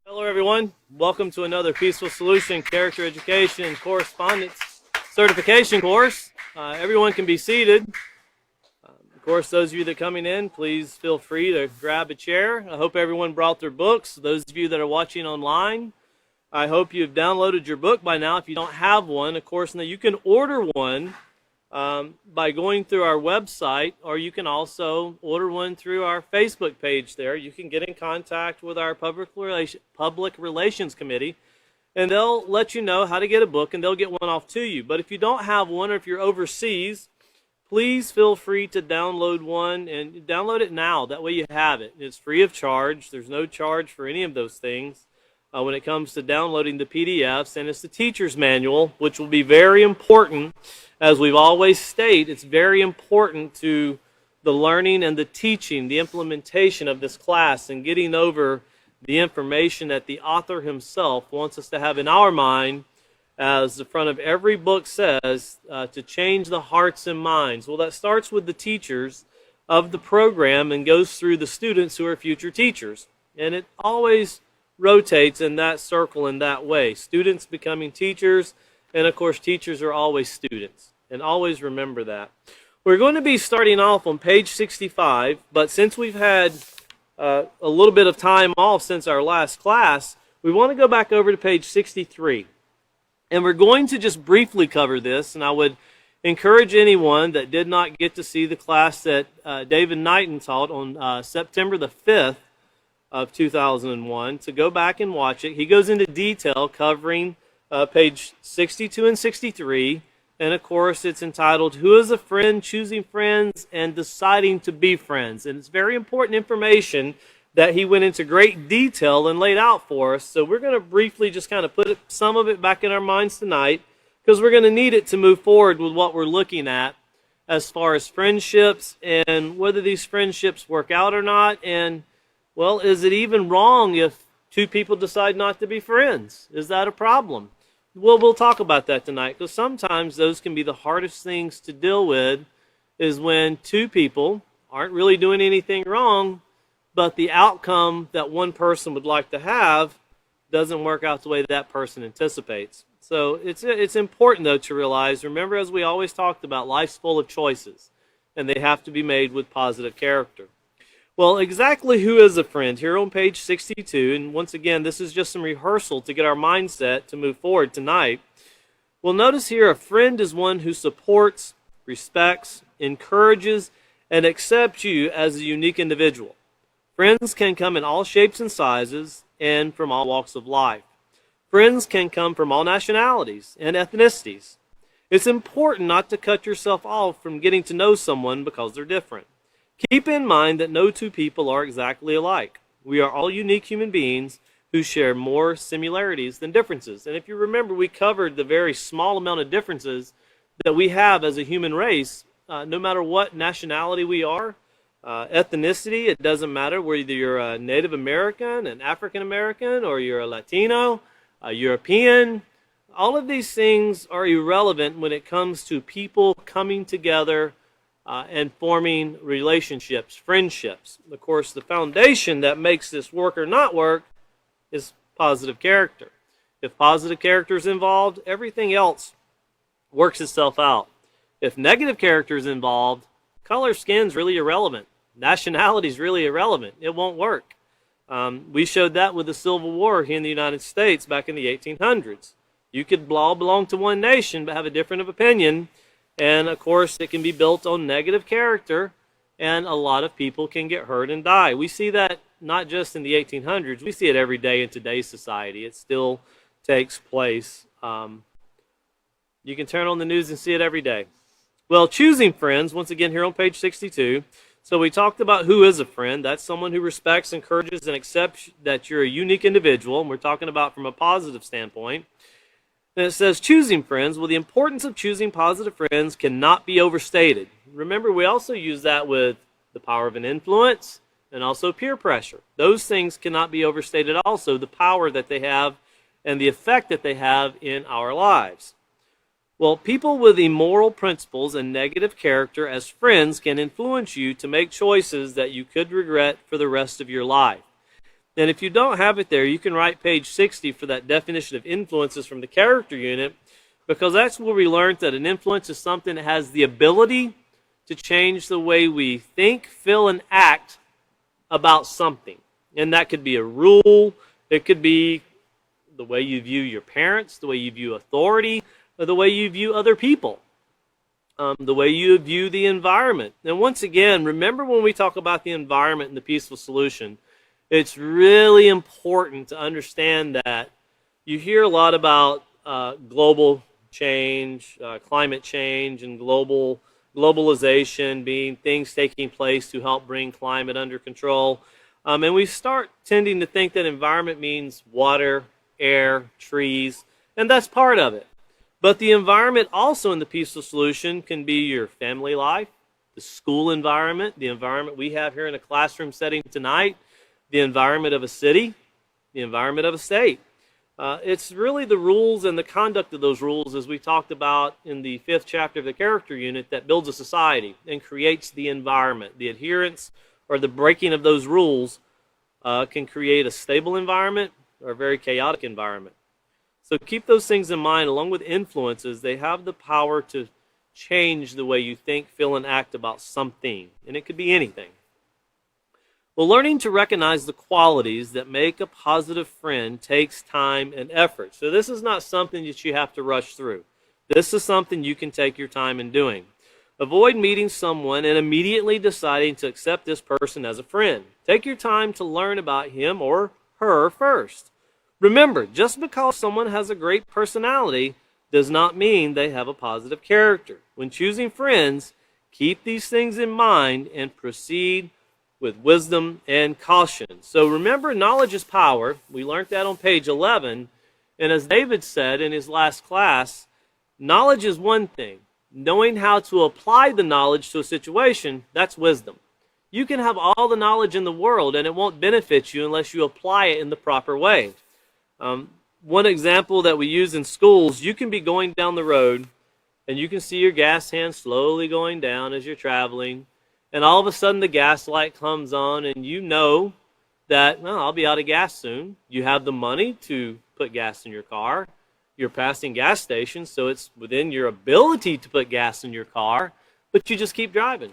Hello, everyone. Welcome to another Peaceful Solution Character Education Correspondence Certification course. Everyone can be seated. Of course, those of you that are coming in, please feel free to grab a chair. I hope everyone brought their books. Those of you that are watching online, I hope you've downloaded your book by now. If you don't have one, of course, now you can order one by going through our website, or you can also order one through our Facebook page there. You can get in contact with our public relations committee, and they'll let you know how to get a book, and they'll get one off to you. But if you don't have one, or if you're overseas, please feel free to download one, and download it now. That way you have it. It's free of charge. There's no charge for any of those things when it comes to downloading the PDFs, and it's the teacher's manual, which will be very important. As we've always stated, it's very important to the learning and the teaching, the implementation of this class, and getting over the information that the author himself wants us to have in our mind, as the front of every book says, to change the hearts and minds. Well, that starts with the teachers of the program and goes through the students who are future teachers. And it always rotates in that circle in that way. Students becoming teachers, and of course teachers are always students. And always remember that. We're going to be starting off on page 65, but since we've had a little bit of time off since our last class, we want to go back over to page 63. And we're going to just briefly cover this, and I would encourage anyone that did not get to see the class that David Knighton taught on September the 5th of 2001 to go back and watch it. He goes into detail covering page 62 and 63, and of course it's entitled, Who is a Friend, Choosing Friends, and Deciding to Be Friends. And it's very important information that he went into great detail and laid out for us. So we're going to briefly just kind of put some of it back in our minds tonight, because we're going to need it to move forward with what we're looking at as far as friendships and whether these friendships work out or not. And, well, is it even wrong if two people decide not to be friends? Is that a problem? Well, we'll talk about that tonight, because sometimes those can be the hardest things to deal with, is when two people aren't really doing anything wrong, but the outcome that one person would like to have doesn't work out the way that person anticipates. So it's important, though, to realize, remember, as we always talked about, life's full of choices, and they have to be made with positive character. Well, exactly who is a friend? Here on page 62, and once again, this is just some rehearsal to get our mindset to move forward tonight. Well, notice here, a friend is one who supports, respects, encourages, and accepts you as a unique individual. Friends can come in all shapes and sizes and from all walks of life. Friends can come from all nationalities and ethnicities. It's important not to cut yourself off from getting to know someone because they're different. Keep in mind that no two people are exactly alike. We are all unique human beings who share more similarities than differences. And if you remember, we covered the very small amount of differences that we have as a human race, no matter what nationality we are, ethnicity, it doesn't matter whether you're a Native American, an African American, or you're a Latino, a European. All of these things are irrelevant when it comes to people coming together and forming relationships, friendships. Of course, the foundation that makes this work or not work is positive character. If positive character is involved, everything else works itself out. If negative character is involved, color, skin's really irrelevant. Nationality is really irrelevant. It won't work. We showed that with the Civil War here in the United States back in the 1800s. You could all belong to one nation but have a different opinion. And, of course, it can be built on negative character, and a lot of people can get hurt and die. We see that not just in the 1800s. We see it every day in today's society. It still takes place. You can turn on the news and see it every day. Well, choosing friends, once again, here on page 62. So we talked about who is a friend. That's someone who respects, encourages, and accepts that you're a unique individual. And we're talking about from a positive standpoint. And it says choosing friends. Well, the importance of choosing positive friends cannot be overstated. Remember, we also use that with the power of an influence and also peer pressure. Those things cannot be overstated also, the power that they have and the effect that they have in our lives. Well, people with immoral principles and negative character as friends can influence you to make choices that you could regret for the rest of your life. And if you don't have it there, you can write page 60 for that definition of influences from the character unit, because that's where we learned that an influence is something that has the ability to change the way we think, feel, and act about something. And that could be a rule, it could be the way you view your parents, the way you view authority, or the way you view other people, the way you view the environment. And once again, remember when we talk about the environment and the peaceful solution, it's really important to understand that you hear a lot about global change, climate change, and globalization being things taking place to help bring climate under control. And we start tending to think that environment means water, air, trees, and that's part of it. But the environment also in the peaceful solution can be your family life, the school environment, the environment we have here in a classroom setting tonight, the environment of a city, the environment of a state. It's really the rules and the conduct of those rules, as we talked about in the 5th chapter of the character unit, that builds a society and creates the environment. The adherence or the breaking of those rules can create a stable environment or a very chaotic environment. So keep those things in mind. Along with influences, they have the power to change the way you think, feel, and act about something. And it could be anything. Well, learning to recognize the qualities that make a positive friend takes time and effort. So this is not something that you have to rush through. This is something you can take your time in doing. Avoid meeting someone and immediately deciding to accept this person as a friend. Take your time to learn about him or her first. Remember, just because someone has a great personality does not mean they have a positive character. When choosing friends, keep these things in mind and proceed with wisdom and caution. So remember, knowledge is power. We learned that on page 11. And as David said in his last class, knowledge is one thing. Knowing how to apply the knowledge to a situation, that's wisdom. You can have all the knowledge in the world and it won't benefit you unless you apply it in the proper way. One example that we use in schools, you can be going down the road and you can see your gas hand slowly going down as you're traveling, and all of a sudden the gas light comes on and you know that, well, I'll be out of gas soon. You have the money to put gas in your car. You're passing gas stations, so it's within your ability to put gas in your car, but you just keep driving.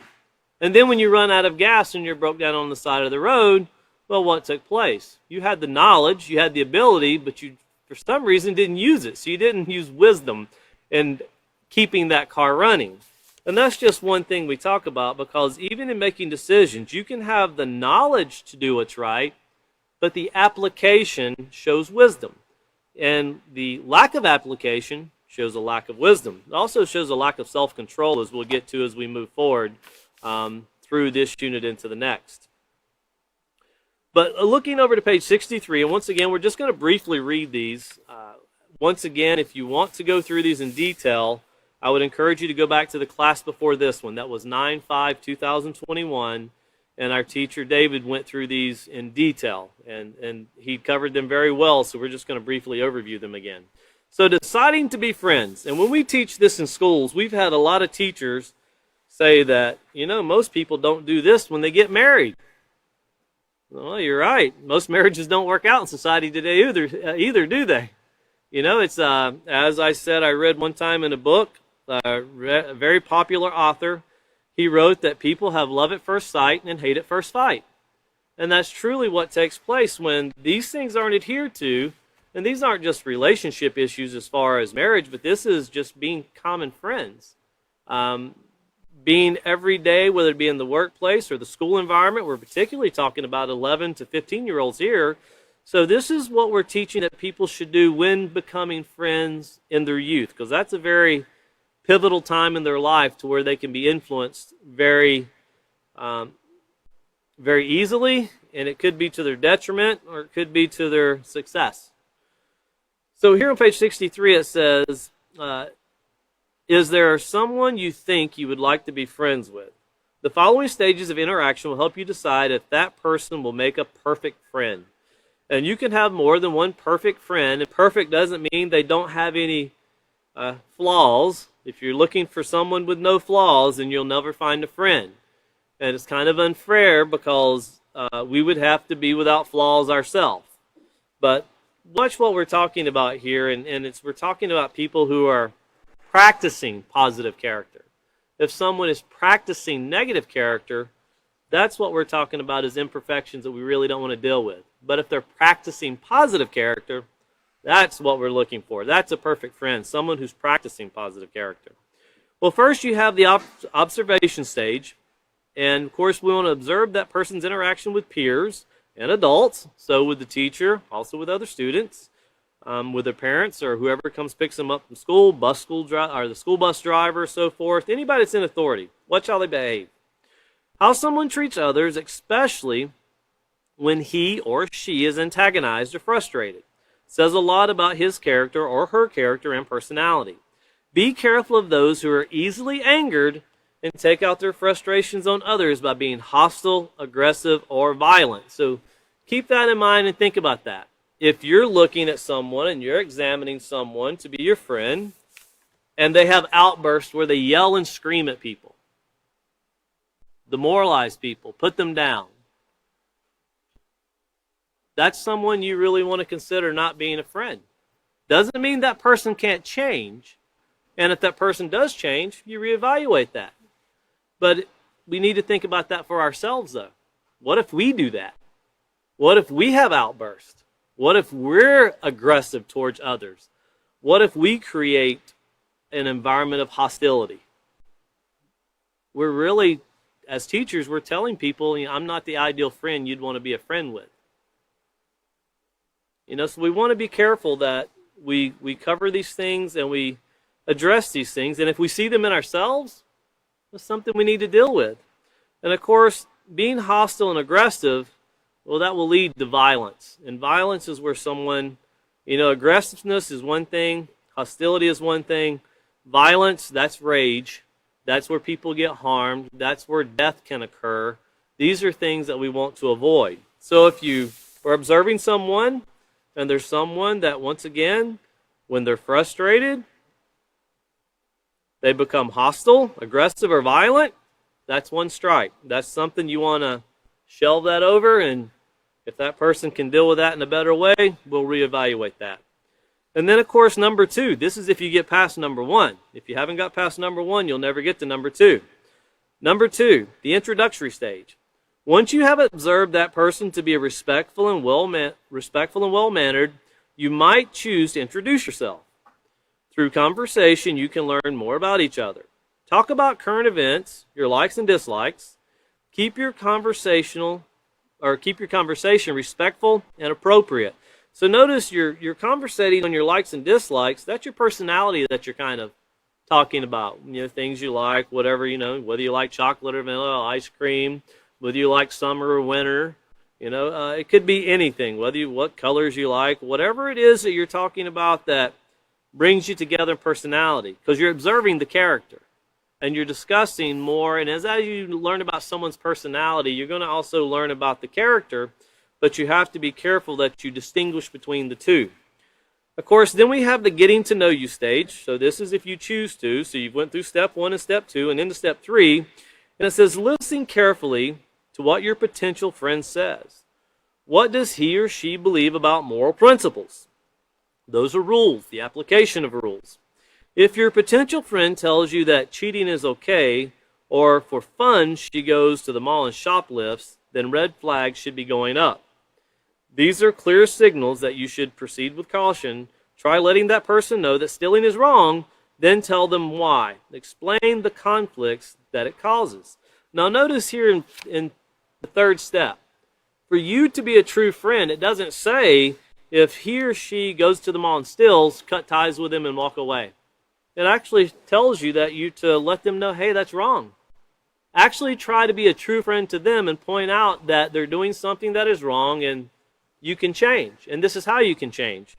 And then when you run out of gas and you're broke down on the side of the road, well, what took place? You had the knowledge, you had the ability, but you, for some reason, didn't use it. So you didn't use wisdom in keeping that car running. And that's just one thing we talk about, because even in making decisions, you can have the knowledge to do what's right, but the application shows wisdom. And the lack of application shows a lack of wisdom. It also shows a lack of self-control, as we'll get to as we move forward through this unit into the next. But looking over to page 63, and once again, we're just going to briefly read these. Once again, if you want to go through these in detail, I would encourage you to go back to the class before this one. That was 9/5/2021, and our teacher David went through these in detail, and he covered them very well, so we're just going to briefly overview them again. So deciding to be friends, and when we teach this in schools, we've had a lot of teachers say that, most people don't do this when they get married. Well, you're right. Most marriages don't work out in society today either, do they? It's as I said, I read one time in a book, a very popular author. He wrote that people have love at first sight and hate at first fight. And that's truly what takes place when these things aren't adhered to. And these aren't just relationship issues as far as marriage, but this is just being common friends. Being every day, whether it be in the workplace or the school environment. We're particularly talking about 11 to 15-year-olds here. So this is what we're teaching that people should do when becoming friends in their youth, because that's a very pivotal time in their life to where they can be influenced very, very easily, and it could be to their detriment or it could be to their success. So here on page 63 it says, is there someone you think you would like to be friends with? The following stages of interaction will help you decide if that person will make a perfect friend. And you can have more than one perfect friend. And perfect doesn't mean they don't have any flaws. If you're looking for someone with no flaws, then you'll never find a friend. And it's kind of unfair because we would have to be without flaws ourselves. But watch what we're talking about here, and we're talking about people who are practicing positive character. If someone is practicing negative character, that's what we're talking about as imperfections that we really don't want to deal with. But if they're practicing positive character, that's what we're looking for. That's a perfect friend, someone who's practicing positive character. Well, first you have the observation stage. And, of course, we want to observe that person's interaction with peers and adults, so with the teacher, also with other students, with their parents or whoever comes picks them up from school, or the school bus driver, so forth. Anybody that's in authority, watch how they behave. How someone treats others, especially when he or she is antagonized or frustrated, says a lot about his character or her character and personality. Be careful of those who are easily angered and take out their frustrations on others by being hostile, aggressive, or violent. So keep that in mind and think about that. If you're looking at someone and you're examining someone to be your friend, and they have outbursts where they yell and scream at people, demoralize people, put them down, that's someone you really want to consider not being a friend. Doesn't mean that person can't change. And if that person does change, you reevaluate that. But we need to think about that for ourselves, though. What if we do that? What if we have outbursts? What if we're aggressive towards others? What if we create an environment of hostility? We're really, as teachers, we're telling people, I'm not the ideal friend you'd want to be a friend with. So we want to be careful that we cover these things and we address these things. And if we see them in ourselves, it's something we need to deal with. And of course, being hostile and aggressive, well, that will lead to violence. And violence is where someone, aggressiveness is one thing, hostility is one thing, violence, that's rage. That's where people get harmed. That's where death can occur. These are things that we want to avoid. So if you are observing someone, and there's someone that, once again, when they're frustrated, they become hostile, aggressive, or violent, that's one strike. That's something you want to shelve that over, and if that person can deal with that in a better way, we'll reevaluate that. And then, of course, number 2. This is if you get past number 1. If you haven't got past number 1, you'll never get to number 2. Number 2, the introductory stage. Once you have observed that person to be respectful and well-mannered, you might choose to introduce yourself. Through conversation, you can learn more about each other. Talk about current events, your likes and dislikes. Keep your conversation respectful and appropriate. So notice you're conversating on your likes and dislikes. That's your personality that you're kind of talking about. Things you like, whatever, whether you like chocolate or vanilla, ice cream, whether you like summer or winter. It could be anything, what colors you like, whatever it is that you're talking about that brings you together in personality, because you're observing the character and you're discussing more. And as you learn about someone's personality, you're going to also learn about the character, but you have to be careful that you distinguish between the two. Of course, then we have the getting to know you stage. So this is if you choose to. So you've went through step 1 and step 2 and into step 3. And it says, listen carefully to what your potential friend says. What does he or she believe about moral principles? Those are rules, the application of rules. If your potential friend tells you that cheating is okay, or for fun she goes to the mall and shoplifts, then red flags should be going up. These are clear signals that you should proceed with caution. Try letting that person know that stealing is wrong, then tell them why. Explain the conflicts that it causes. Now notice here in the 3rd step, for you to be a true friend, it doesn't say if he or she goes to the mall and steals, cut ties with him and walk away. It actually tells you that you to let them know, hey, that's wrong. Actually try to be a true friend to them and point out that they're doing something that is wrong and you can change. And this is how you can change.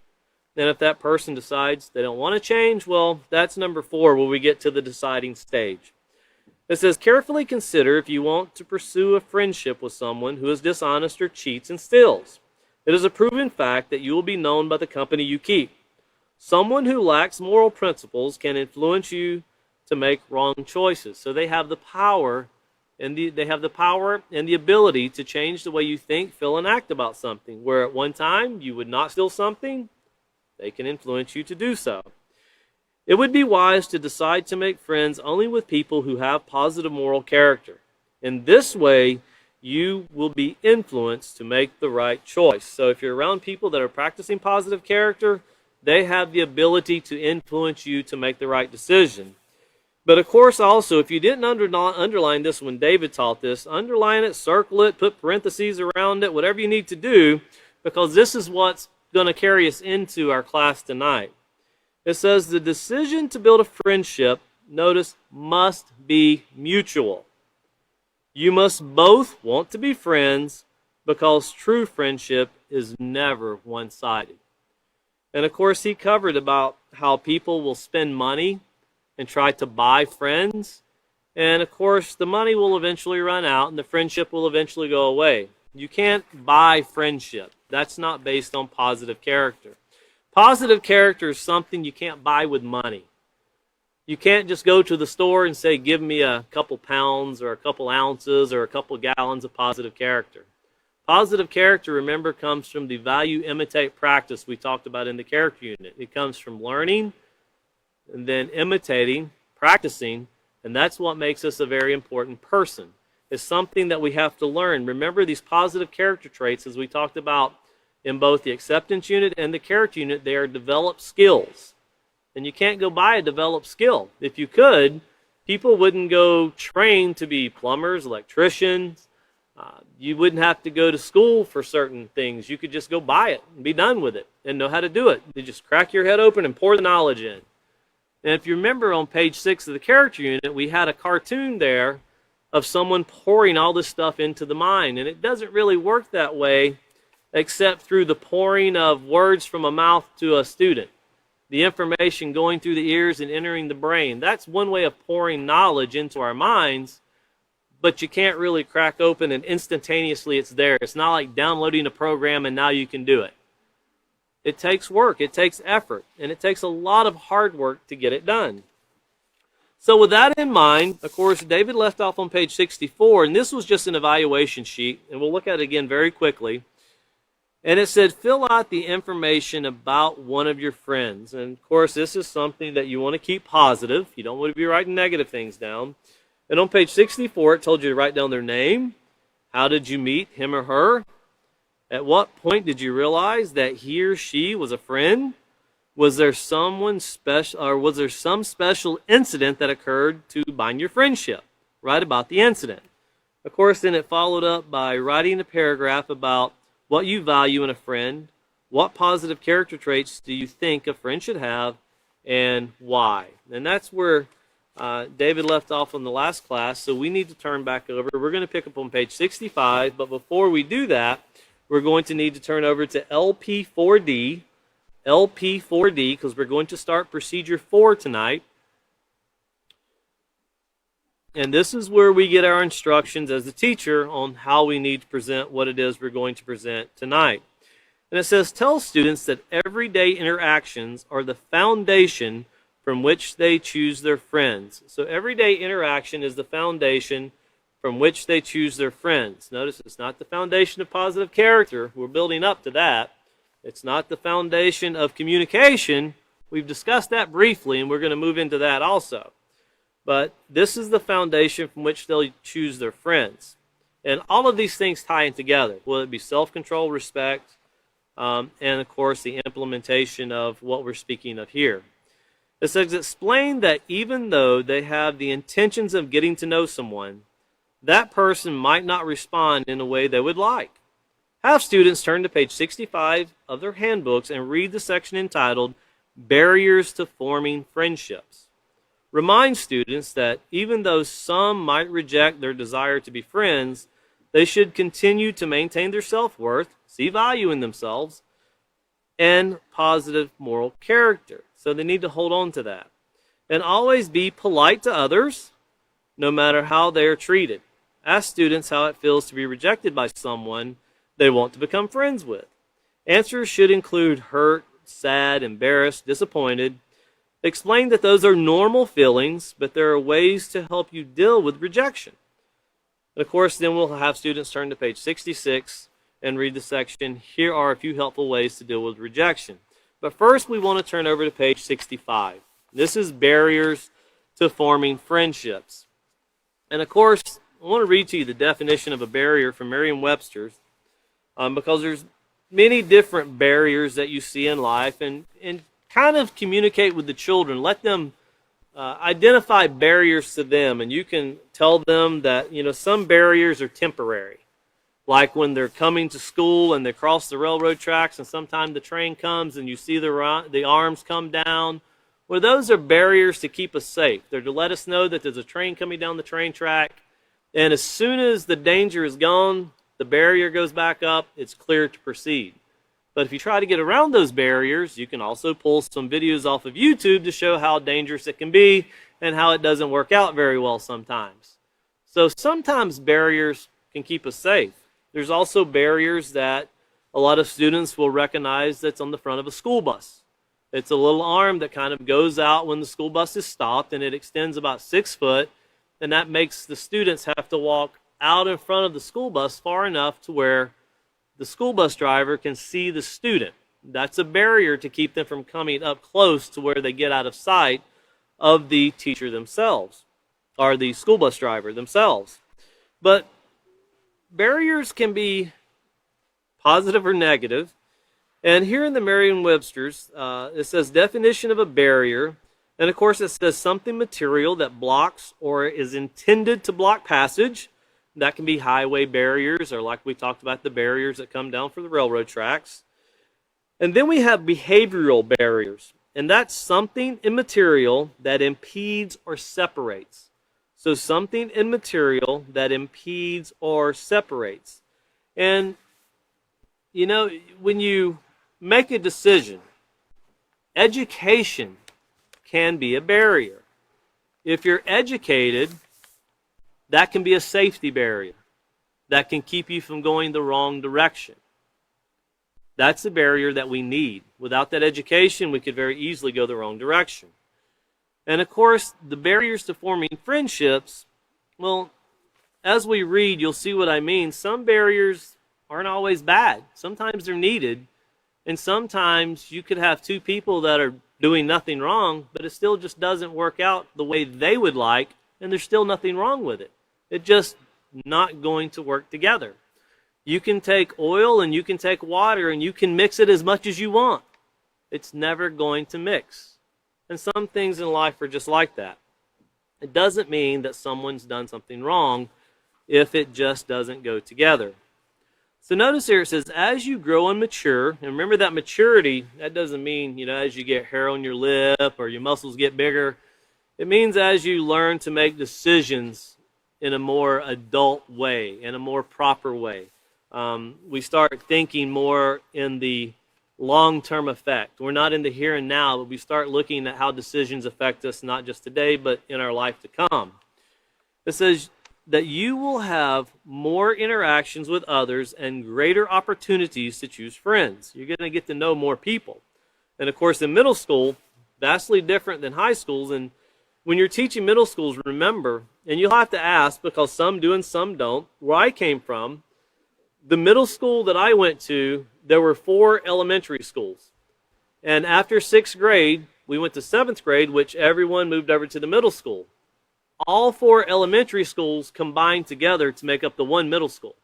And if that person decides they don't want to change, well, that's number 4 where we get to the deciding stage. It says, carefully consider if you want to pursue a friendship with someone who is dishonest or cheats and steals. It is a proven fact that you will be known by the company you keep. Someone who lacks moral principles can influence you to make wrong choices. So they have the power and they have the power and the ability to change the way you think, feel, and act about something. Where at one time you would not steal something, they can influence you to do so. It would be wise to decide to make friends only with people who have positive moral character. In this way, you will be influenced to make the right choice. So if you're around people that are practicing positive character, they have the ability to influence you to make the right decision. But of course, also, if you didn't underline this when David taught this, underline it, circle it, put parentheses around it, whatever you need to do, because this is what's going to carry us into our class tonight. It says the decision to build a friendship, notice, must be mutual. You must both want to be friends, because true friendship is never one-sided. And of course, he covered about how people will spend money and try to buy friends. And of course, the money will eventually run out and the friendship will eventually go away. You can't buy friendship. That's not based on positive character. Positive character is something you can't buy with money. You can't just go to the store and say, give me a couple pounds or a couple ounces or a couple gallons of positive character. Positive character, remember, comes from the value, imitate, practice we talked about in the character unit. It comes from learning and then imitating, practicing, and that's what makes us a very important person. It's something that we have to learn. Remember these positive character traits, as we talked about in both the acceptance unit and the character unit, they are developed skills. And you can't go buy a developed skill. If you could, people wouldn't go train to be plumbers, electricians. You wouldn't have to go to school for certain things. You could just go buy it and be done with it and know how to do it. You just crack your head open and pour the knowledge in. And if you remember on page 6 of the character unit, we had a cartoon there of someone pouring all this stuff into the mind. And it doesn't really work that way except through the pouring of words from a mouth to a student. The information going through the ears and entering the brain. That's one way of pouring knowledge into our minds, but you can't really crack open and instantaneously it's there. It's not like downloading a program and now you can do it. It takes work, it takes effort, and it takes a lot of hard work to get it done. So with that in mind, of course, David left off on page 64, and this was just an evaluation sheet, and we'll look at it again very quickly. And it said, fill out the information about one of your friends. And of course, this is something that you want to keep positive. You don't want to be writing negative things down. And on page 64, it told you to write down their name. How did you meet him or her? At what point did you realize that he or she was a friend? Was there someone special, or was there some special incident that occurred to bind your friendship? Write about the incident. Of course, then it followed up by writing a paragraph about what you value in a friend, what positive character traits do you think a friend should have, and why. And that's where David left off in the last class, so we need to turn back over. We're going to pick up on page 65, but before we do that, we're going to need to turn over to LP4D, because we're going to start procedure 4 tonight. And this is where we get our instructions as the teacher on how we need to present what it is we're going to present tonight. And it says, tell students that everyday interactions are the foundation from which they choose their friends. So everyday interaction is the foundation from which they choose their friends. Notice it's not the foundation of positive character. We're building up to that. It's not the foundation of communication. We've discussed that briefly, and we're going to move into that also. But this is the foundation from which they'll choose their friends. And all of these things tie in together, whether it be self-control, respect, and of course the implementation of what we're speaking of here. It says, explain that even though they have the intentions of getting to know someone, that person might not respond in a way they would like. Have students turn to page 65 of their handbooks and read the section entitled Barriers to Forming Friendships. Remind students that even though some might reject their desire to be friends, they should continue to maintain their self-worth, see value in themselves, and positive moral character. So they need to hold on to that. And always be polite to others, no matter how they are treated. Ask students how it feels to be rejected by someone they want to become friends with. Answers should include hurt, sad, embarrassed, disappointed. Explain that those are normal feelings, but there are ways to help you deal with rejection. And of course, then we'll have students turn to page 66 and read the section, "Here are a few helpful ways to deal with rejection." But first, we want to turn over to page 65. This is barriers to forming friendships. And of course, I want to read to you the definition of a barrier from Merriam-Webster's, because there's many different barriers that you see in life, and kind of communicate with the children. Let them identify barriers to them, and you can tell them that, you know, some barriers are temporary, like when they're coming to school and they cross the railroad tracks, and sometimes the train comes and you see the arms come down. Well, those are barriers to keep us safe. They're to let us know that there's a train coming down the train track, and as soon as the danger is gone, the barrier goes back up, it's clear to proceed. But if you try to get around those barriers, you can also pull some videos off of YouTube to show how dangerous it can be and how it doesn't work out very well sometimes. So sometimes barriers can keep us safe. There's also barriers that a lot of students will recognize that's on the front of a school bus. It's a little arm that kind of goes out when the school bus is stopped, and it extends about 6 foot, and that makes the students have to walk out in front of the school bus far enough to where the school bus driver can see the student. That's a barrier to keep them from coming up close to where they get out of sight of the teacher themselves, or the school bus driver themselves. But barriers can be positive or negative. And here in the Merriam-Webster's, it says definition of a barrier. And of course, it says something material that blocks or is intended to block passage. That can be highway barriers, or like we talked about, the barriers that come down for the railroad tracks. And then we have behavioral barriers. And that's something immaterial that impedes or separates. So something immaterial that impedes or separates. And, you know, when you make a decision, education can be a barrier. If you're educated, that can be a safety barrier that can keep you from going the wrong direction. That's a barrier that we need. Without that education, we could very easily go the wrong direction. And of course, the barriers to forming friendships, well, as we read, you'll see what I mean. Some barriers aren't always bad. Sometimes they're needed. And sometimes you could have two people that are doing nothing wrong, but it still just doesn't work out the way they would like, and there's still nothing wrong with it. It's just not going to work together. You can take oil and you can take water and you can mix it as much as you want. It's never going to mix. And some things in life are just like that. It doesn't mean that someone's done something wrong if it just doesn't go together. So notice here it says, as you grow and mature, and remember that maturity, that doesn't mean, you know, as you get hair on your lip or your muscles get bigger. It means as you learn to make decisions in a more adult way, in a more proper way. We start thinking more in the long-term effect. We're not in the here and now, but we start looking at how decisions affect us, not just today, but in our life to come. It says that you will have more interactions with others and greater opportunities to choose friends. You're going to get to know more people. And of course, in middle school, vastly different than high schools. And when you're teaching middle schools, remember, and you'll have to ask because some do and some don't, where I came from, the middle school that I went to, there were 4 elementary schools. And after 6th grade, we went to 7th grade, which everyone moved over to the middle school. All 4 elementary schools combined together to make up the one middle school.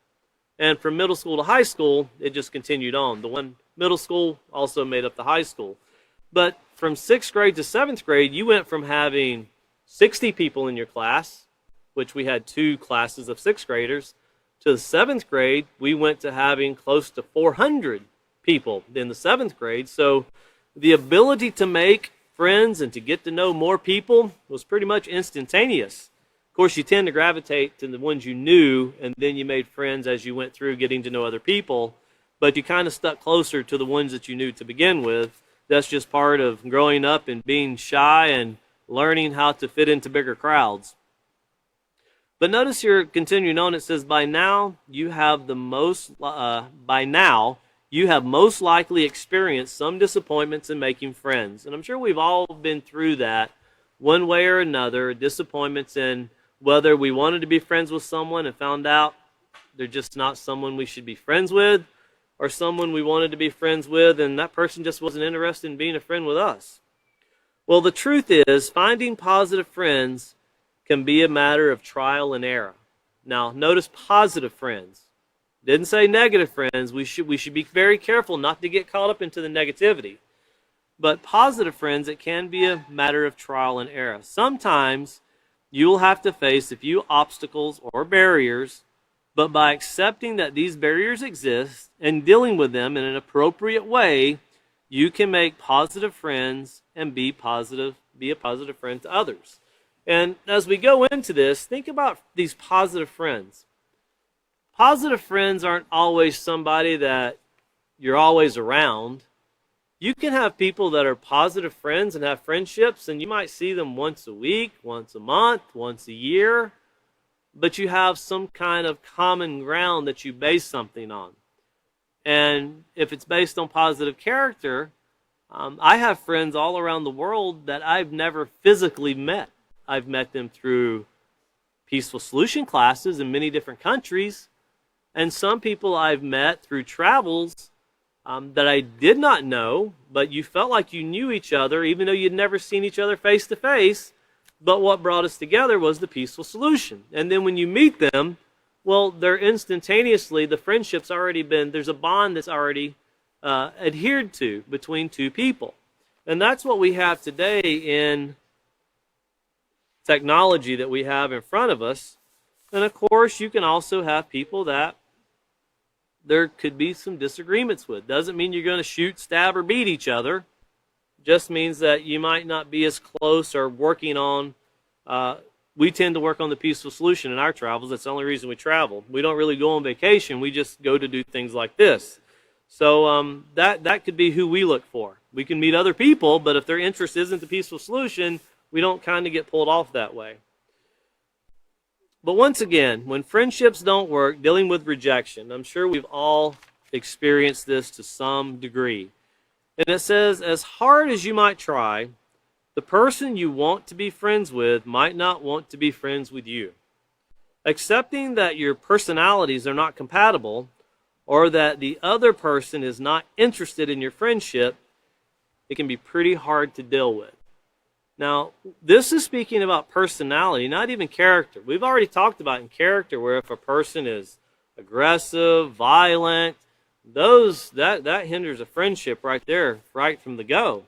And from middle school to high school, it just continued on. The one middle school also made up the high school. But from 6th grade to 7th grade, you went from having 60 people in your class, which we had 2 classes of 6th graders, to the 7th grade, we went to having close to 400 people in the 7th grade. So the ability to make friends and to get to know more people was pretty much instantaneous. Of course, you tend to gravitate to the ones you knew, and then you made friends as you went through getting to know other people, but you kind of stuck closer to the ones that you knew to begin with. That's just part of growing up and being shy and learning how to fit into bigger crowds. But notice here, continuing on, it says, by now you have most likely experienced some disappointments in making friends. And I'm sure we've all been through that one way or another, disappointments in whether we wanted to be friends with someone and found out they're just not someone we should be friends with, or someone we wanted to be friends with and that person just wasn't interested in being a friend with us. Well, the truth is, finding positive friends can be a matter of trial and error. Now, notice positive friends. Didn't say negative friends. We should be very careful not to get caught up into the negativity. But positive friends, it can be a matter of trial and error. Sometimes you will have to face a few obstacles or barriers, but by accepting that these barriers exist and dealing with them in an appropriate way, you can make positive friends and be a positive friend to others. And as we go into this, think about these positive friends. Positive friends aren't always somebody that you're always around. You can have people that are positive friends and have friendships, and you might see them once a week, once a month, once a year, but you have some kind of common ground that you base something on. And if it's based on positive character, I have friends all around the world that I've never physically met. I've met them through peaceful solution classes in many different countries, and some people I've met through travels that I did not know, but you felt like you knew each other, even though you'd never seen each other face to face. But what brought us together was the peaceful solution. And then when you meet them, well, they're instantaneously, the friendship's already been, there's a bond that's already adhered to between two people. And that's what we have today in technology that we have in front of us. And of course, you can also have people that there could be some disagreements with. Doesn't mean you're going to shoot, stab, or beat each other. Just means that you might not be as close or working on, we tend to work on the peaceful solution in our travels. That's the only reason we travel. We don't really go on vacation. We just go to do things like this. So that could be who we look for. We can meet other people, but if their interest isn't the peaceful solution, we don't kind of get pulled off that way. But once again, when friendships don't work, dealing with rejection, I'm sure we've all experienced this to some degree. And it says, as hard as you might try, the person you want to be friends with might not want to be friends with you. Accepting that your personalities are not compatible, or that the other person is not interested in your friendship, it can be pretty hard to deal with. Now, this is speaking about personality, not even character. We've already talked about in character where if a person is aggressive, violent, that hinders a friendship right there, right from the go.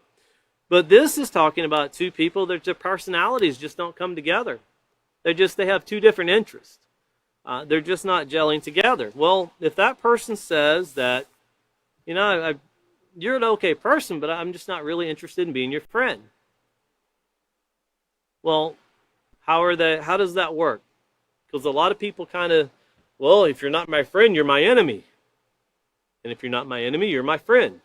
But this is talking about two people that their personalities just don't come together. They have two different interests. They're just not gelling together. Well, if that person says that, you're an okay person, but I'm just not really interested in being your friend. Well, how does that work? Because a lot of people if you're not my friend, you're my enemy. And if you're not my enemy, you're my friend.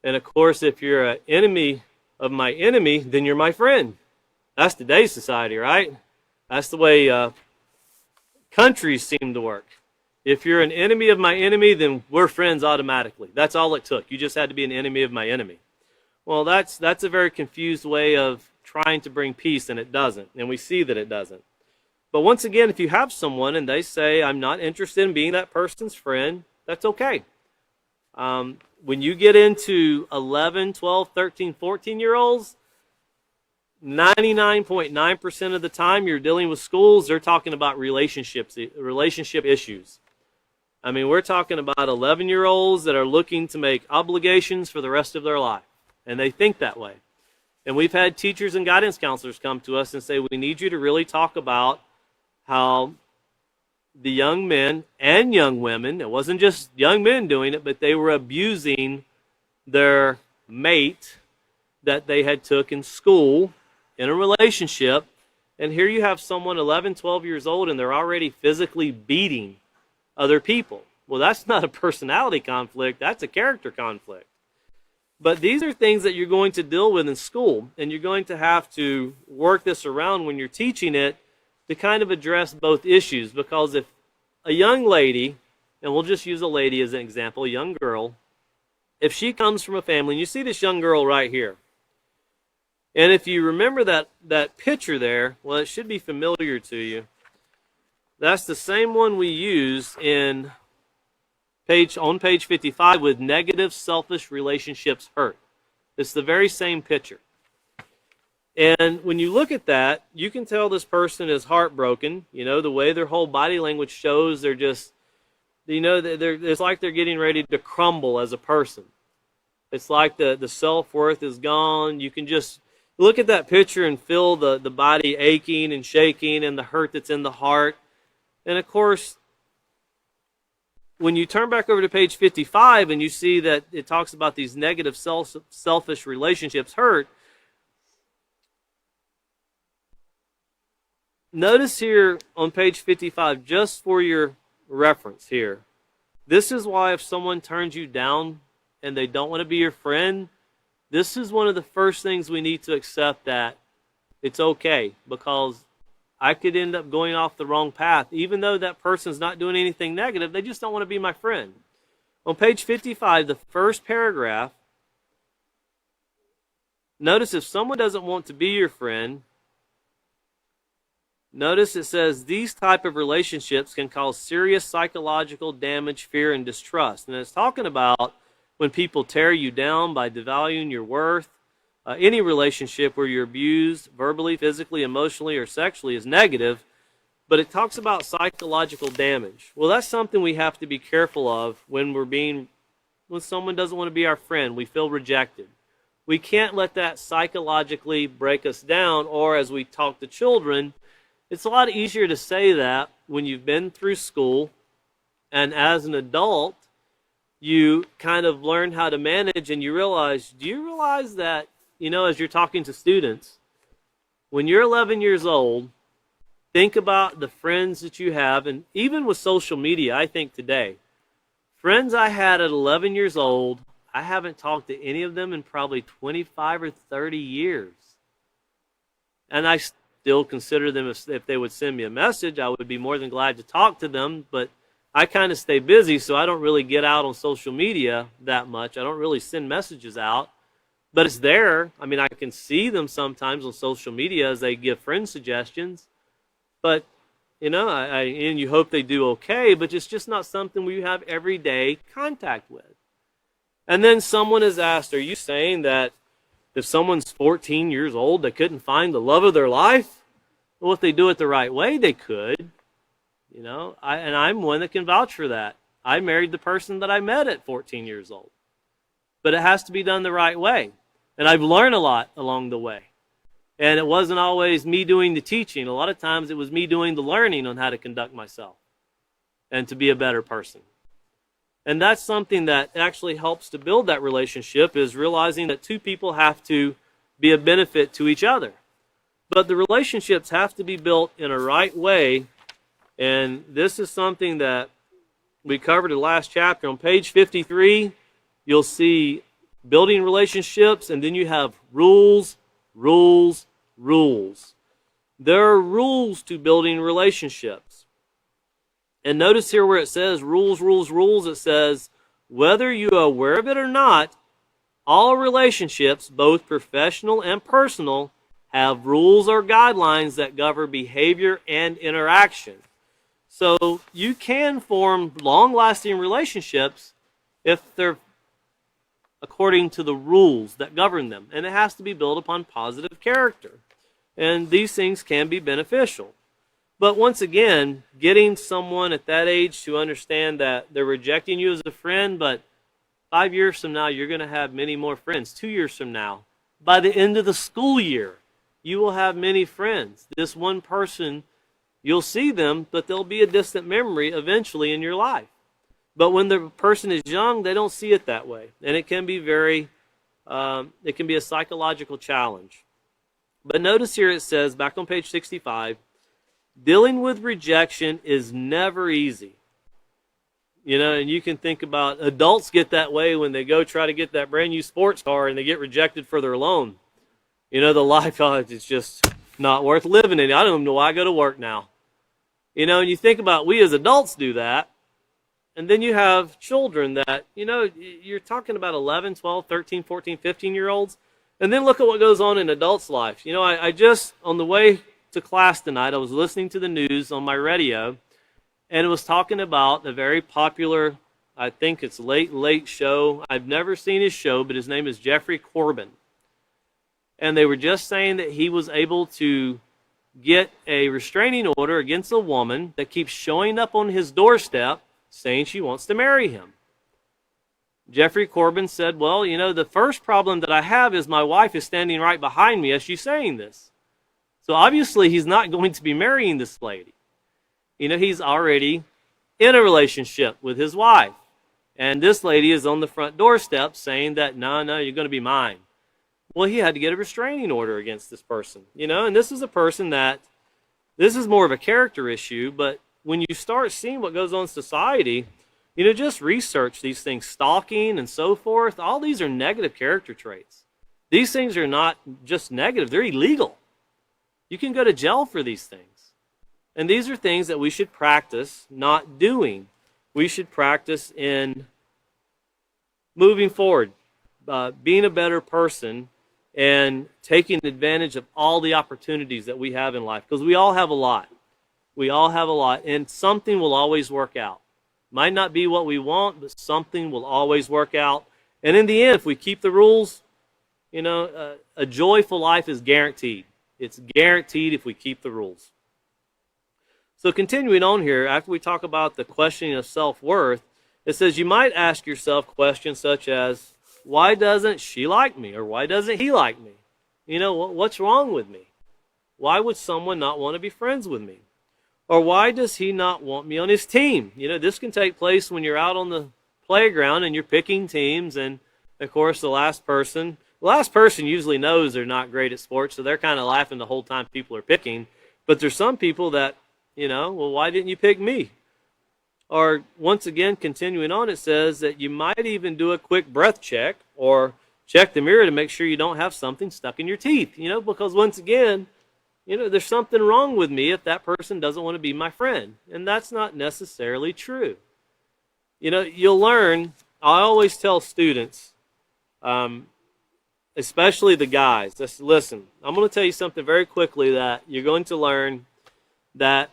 And of course, if you're an enemy of my enemy, then you're my friend. That's today's society, right? That's the way countries seem to work. If you're an enemy of my enemy, then we're friends automatically. That's all it took. You just had to be an enemy of my enemy. Well, that's a very confused way of trying to bring peace, and it doesn't. And we see that it doesn't. But once again, if you have someone and they say, I'm not interested in being that person's friend, that's okay. When you get into 11, 12, 13, 14-year-olds, 99.9% of the time you're dealing with schools, they're talking about relationship issues. I mean, we're talking about 11-year-olds that are looking to make obligations for the rest of their life. And they think that way. And we've had teachers and guidance counselors come to us and say, we need you to really talk about how the young men and young women, it wasn't just young men doing it, but they were abusing their mate that they had took in school in a relationship. And here you have someone 11, 12 years old and they're already physically beating other people. Well, that's not a personality conflict, that's a character conflict. But these are things that you're going to deal with in school, and you're going to have to work this around when you're teaching it to kind of address both issues. Because if a young lady, and we'll just use a lady as an example, a young girl, if she comes from a family, and you see this young girl right here, And if you remember that picture there, well, it should be familiar to you. That's the same one we use on page 55 with negative selfish relationships hurt. It's the very same picture. And when you look at that, you can tell this person is heartbroken. You know, the way their whole body language shows they're just, you know, it's like they're getting ready to crumble as a person. It's like the self-worth is gone. You can just look at that picture and feel the body aching and shaking and the hurt that's in the heart. And of course, when you turn back over to page 55 and you see that it talks about these negative selfish relationships hurt, notice here on page 55, just for your reference here, this is why if someone turns you down and they don't want to be your friend, this is one of the first things we need to accept, that it's okay, because I could end up going off the wrong path. Even though that person's not doing anything negative, they just don't want to be my friend. On page 55, the first paragraph, notice if someone doesn't want to be your friend, notice it says these type of relationships can cause serious psychological damage, fear, and distrust. And it's talking about when people tear you down by devaluing your worth. Any relationship where you're abused verbally, physically, emotionally, or sexually is negative, but it talks about psychological damage. Well, that's something we have to be careful of when someone doesn't want to be our friend. We feel rejected. We can't let that psychologically break us down, or as we talk to children, it's a lot easier to say that when you've been through school and as an adult, you kind of learn how to manage, and do you realize that, you know, as you're talking to students, when you're 11 years old, think about the friends that you have, and even with social media, I think today, friends I had at 11 years old, I haven't talked to any of them in probably 25 or 30 years. And I still consider them, if they would send me a message, I would be more than glad to talk to them, but I kind of stay busy, so I don't really get out on social media that much. I don't really send messages out. But it's there. I mean, I can see them sometimes on social media as they give friend suggestions. But, you know, and you hope they do okay, but it's just not something we have everyday contact with. And then someone is asked, are you saying that if someone's 14 years old, they couldn't find the love of their life? Well, if they do it the right way, they could. You know, and I'm one that can vouch for that. I married the person that I met at 14 years old. But it has to be done the right way. And I've learned a lot along the way. And it wasn't always me doing the teaching. A lot of times it was me doing the learning on how to conduct myself and to be a better person. And that's something that actually helps to build that relationship, is realizing that two people have to be a benefit to each other. But the relationships have to be built in a right way. And this is something that we covered in the last chapter. On page 53, you'll see building relationships, and then you have rules, rules, rules. There are rules to building relationships. And notice here where it says rules, rules, rules, it says, whether you are aware of it or not, all relationships, both professional and personal, have rules or guidelines that govern behavior and interaction. So you can form long-lasting relationships if they're according to the rules that govern them. And it has to be built upon positive character. And these things can be beneficial. But once again, getting someone at that age to understand that they're rejecting you as a friend, but 5 years from now, you're going to have many more friends. 2 years from now, by the end of the school year, you will have many friends. This one person, you'll see them, but they'll be a distant memory eventually in your life. But when the person is young, they don't see it that way. And it can be it can be a psychological challenge. But notice here it says, back on page 65, dealing with rejection is never easy. You know, and you can think about adults get that way when they go try to get that brand new sports car and they get rejected for their loan. You know, the life, it's just not worth living in. I don't even know why I go to work now. You know, and you think about, we as adults do that. And then you have children that, you know, you're talking about 11, 12, 13, 14, 15-year-olds. And then look at what goes on in adults' life. You know, I just, on the way to class tonight, I was listening to the news on my radio, and it was talking about a very popular, I think it's Late Show. I've never seen his show, but his name is Jeffrey Corbin. And they were just saying that he was able to get a restraining order against a woman that keeps showing up on his doorstep saying she wants to marry him. Jeffrey Corbin said, well, you know, the first problem that I have is my wife is standing right behind me as she's saying this. So obviously he's not going to be marrying this lady. You know, he's already in a relationship with his wife. And this lady is on the front doorstep saying that, no, you're going to be mine. Well, he had to get a restraining order against this person. You know, and this is a person that, this is more of a character issue, but when you start seeing what goes on in society, you know, just research these things, stalking and so forth. All these are negative character traits. These things are not just negative, they're illegal. You can go to jail for these things. And these are things that we should practice not doing. We should practice in moving forward, being a better person, and taking advantage of all the opportunities that we have in life. Because we all have a lot. We all have a lot, and something will always work out. Might not be what we want, but something will always work out. And in the end, if we keep the rules, you know, a joyful life is guaranteed. It's guaranteed if we keep the rules. So continuing on here, after we talk about the questioning of self-worth, it says you might ask yourself questions such as, why doesn't she like me? Or why doesn't he like me? You know, what's wrong with me? Why would someone not want to be friends with me? Or why does he not want me on his team? You know, this can take place when you're out on the playground and you're picking teams, and of course the last person usually knows they're not great at sports, so they're kind of laughing the whole time people are picking. But there's some people that, you know, well, why didn't you pick me? Or once again, continuing on, it says that you might even do a quick breath check or check the mirror to make sure you don't have something stuck in your teeth, you know, because once again, you know, there's something wrong with me if that person doesn't want to be my friend. And that's not necessarily true. You know, you'll learn, I always tell students, especially the guys, listen, I'm going to tell you something very quickly that you're going to learn that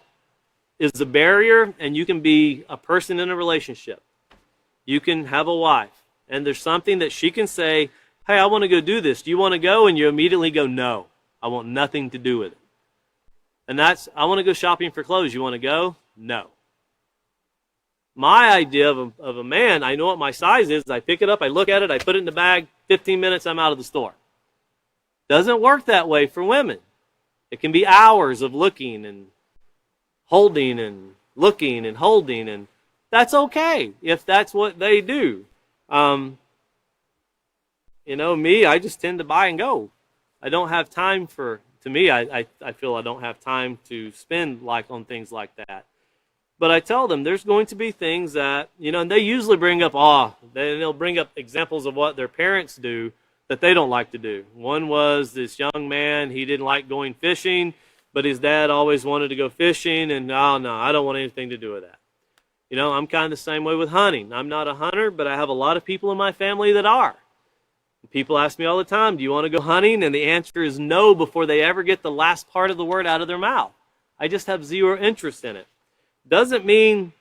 is a barrier, and you can be a person in a relationship. You can have a wife, and there's something that she can say, hey, I want to go do this. Do you want to go? And you immediately go, no, I want nothing to do with it. And that's, I want to go shopping for clothes. You want to go? No. My idea of a man, I know what my size is. I pick it up, I look at it, I put it in the bag, 15 minutes, I'm out of the store. Doesn't work that way for women. It can be hours of looking and holding and looking and holding, and that's okay if that's what they do. You know, me, I just tend to buy and go. I don't have time for, to me, I feel I don't have time to spend like on things like that. But I tell them there's going to be things that, you know, and they usually bring up, they'll bring up examples of what their parents do that they don't like to do. One was this young man, he didn't like going fishing, but his dad always wanted to go fishing, and no, I don't want anything to do with that. You know, I'm kind of the same way with hunting. I'm not a hunter, but I have a lot of people in my family that are. People ask me all the time, do you want to go hunting? And the answer is no before they ever get the last part of the word out of their mouth. I just have zero interest in it. Doesn't mean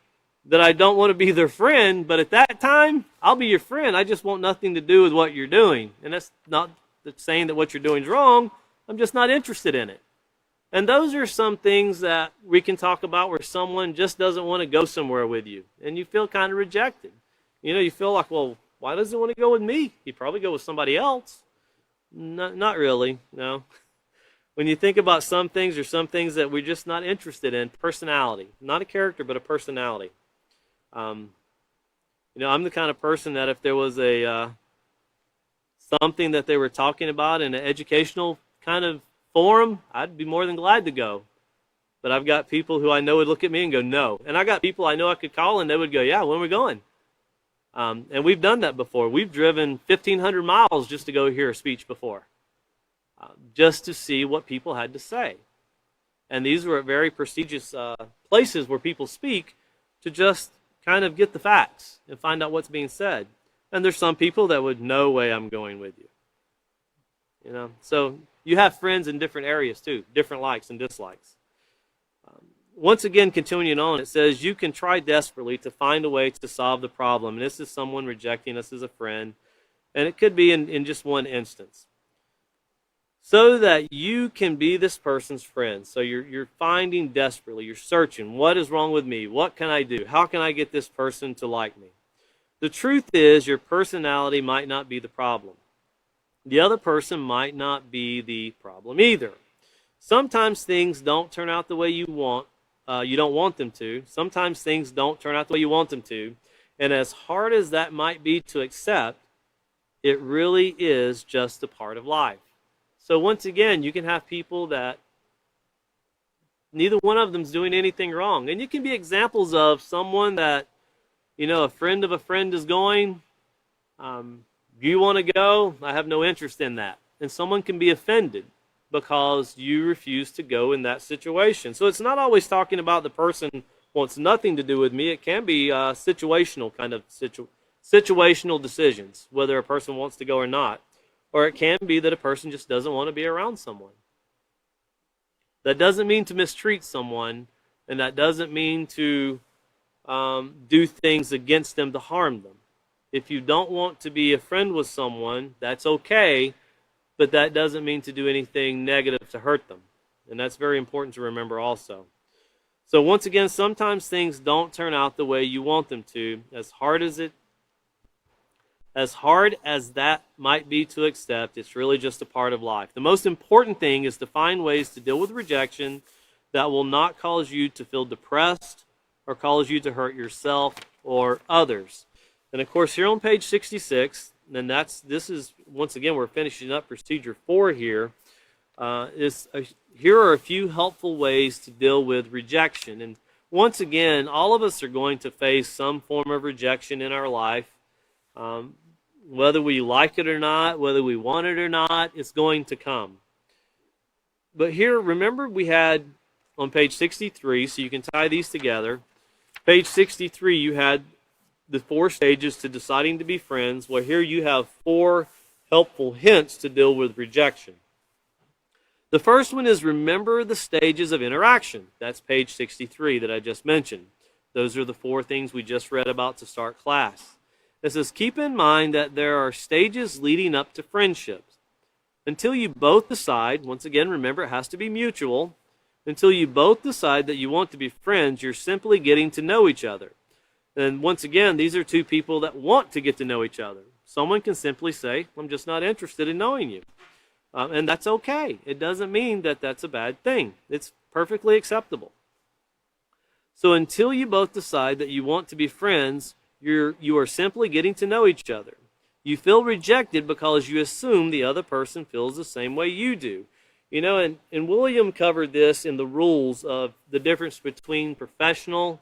that I don't want to be their friend, but at that time, I'll be your friend. I just want nothing to do with what you're doing. And that's not saying that what you're doing is wrong. I'm just not interested in it. And those are some things that we can talk about where someone just doesn't want to go somewhere with you, and you feel kind of rejected. You know, you feel like, well, why does he want to go with me? He'd probably go with somebody else. Not really, no. When you think about some things, there's some things that we're just not interested in. Personality. Not a character, but a personality. You know, I'm the kind of person that if there was a something that they were talking about in an educational kind of forum, I'd be more than glad to go. But I've got people who I know would look at me and go, no. And I got people I know I could call and they would go, yeah, when are we going? And we've done that before. We've driven 1,500 miles just to go hear a speech before. Just to see what people had to say. And these were very prestigious places where people speak to just kind of get the facts and find out what's being said. And there's some people that would, no way I'm going with you. So you have friends in different areas too, different likes and dislikes. Once again, continuing on, it says you can try desperately to find a way to solve the problem. And this is someone rejecting us as a friend, and it could be in just one instance. So that you can be this person's friend. So you're finding desperately, you're searching, what is wrong with me? What can I do? How can I get this person to like me? The truth is, your personality might not be the problem. The other person might not be the problem either. Sometimes things don't turn out the way you don't want them to. Sometimes things don't turn out the way you want them to. And as hard as that might be to accept, it really is just a part of life. So once again, you can have people that neither one of them is doing anything wrong. And you can be examples of someone that, a friend of a friend is going. You want to go? I have no interest in that. And someone can be offended because you refuse to go in that situation. So it's not always talking about the person wants nothing to do with me. It can be situational kind of situational decisions, whether a person wants to go or not. Or it can be that a person just doesn't want to be around someone. That doesn't mean to mistreat someone, and that doesn't mean to do things against them to harm them. If you don't want to be a friend with someone, that's okay, but that doesn't mean to do anything negative to hurt them. And that's very important to remember also. So once again, sometimes things don't turn out the way you want them to, as hard as that might be to accept. It's really just a part of life. The most important thing is to find ways to deal with rejection that will not cause you to feel depressed or cause you to hurt yourself or others. And of course, here on page 66, and this is once again, we're finishing up procedure 4 here. Here are a few helpful ways to deal with rejection. And once again, all of us are going to face some form of rejection in our life. Whether we like it or not, whether we want it or not, it's going to come. But here, remember we had on page 63, so you can tie these together. Page 63, you had the 4 stages to deciding to be friends. Well, here you have 4 helpful hints to deal with rejection. The first one is remember the stages of interaction. That's page 63 that I just mentioned. Those are the 4 things we just read about to start class. It says, keep in mind that there are stages leading up to friendships. Until you both decide, once again, remember it has to be mutual. Until you both decide that you want to be friends, you're simply getting to know each other. And once again, these are 2 people that want to get to know each other. Someone can simply say, I'm just not interested in knowing you. And that's okay. It doesn't mean that that's a bad thing. It's perfectly acceptable. So until you both decide that you want to be friends, you are simply getting to know each other. You feel rejected because you assume the other person feels the same way you do. And William covered this in the rules of the difference between professional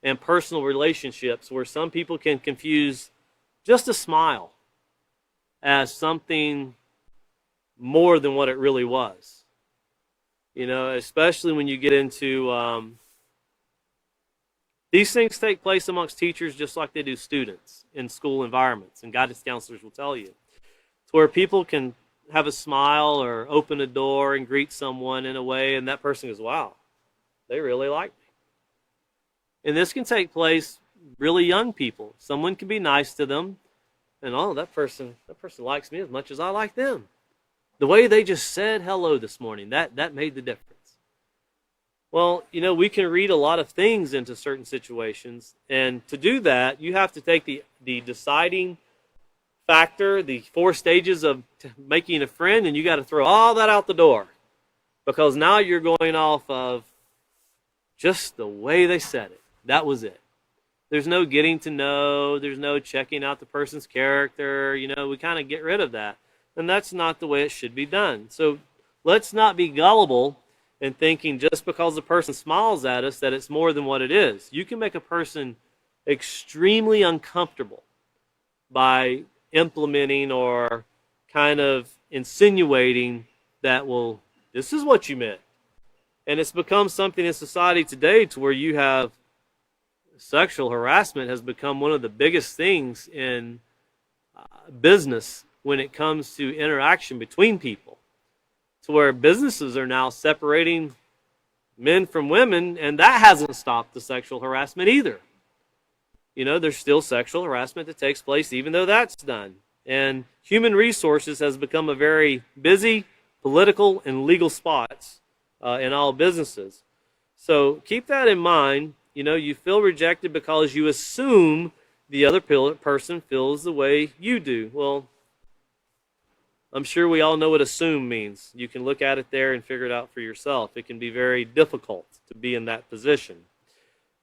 and personal relationships, where some people can confuse just a smile as something more than what it really was. Especially when you get into these things take place amongst teachers just like they do students in school environments, and guidance counselors will tell you. It's where people can have a smile or open a door and greet someone in a way, and that person goes, wow, they really like me. And this can take place really young people. Someone can be nice to them, and that person likes me as much as I like them. The way they just said hello this morning, that made the difference. Well, we can read a lot of things into certain situations, and to do that, you have to take the deciding factor, the 4 stages of making a friend, and you got to throw all that out the door, because now you're going off of just the way they said it. That was it. There's no getting to know. There's no checking out the person's character. We kind of get rid of that, and that's not the way it should be done. So let's not be gullible and thinking just because the person smiles at us that it's more than what it is. You can make a person extremely uncomfortable by implementing or kind of insinuating that, well, this is what you meant. And it's become something in society today to where you have sexual harassment has become one of the biggest things in business when it comes to interaction between people, to where businesses are now separating men from women, and that hasn't stopped the sexual harassment either. You know, there's still sexual harassment that takes place even though that's done. And human resources has become a very busy political and legal spots in all businesses. So keep that in mind. You know, you feel rejected because you assume the other person feels the way you do. Well, I'm sure we all know what assume means. You can look at it there and figure it out for yourself. It can be very difficult to be in that position.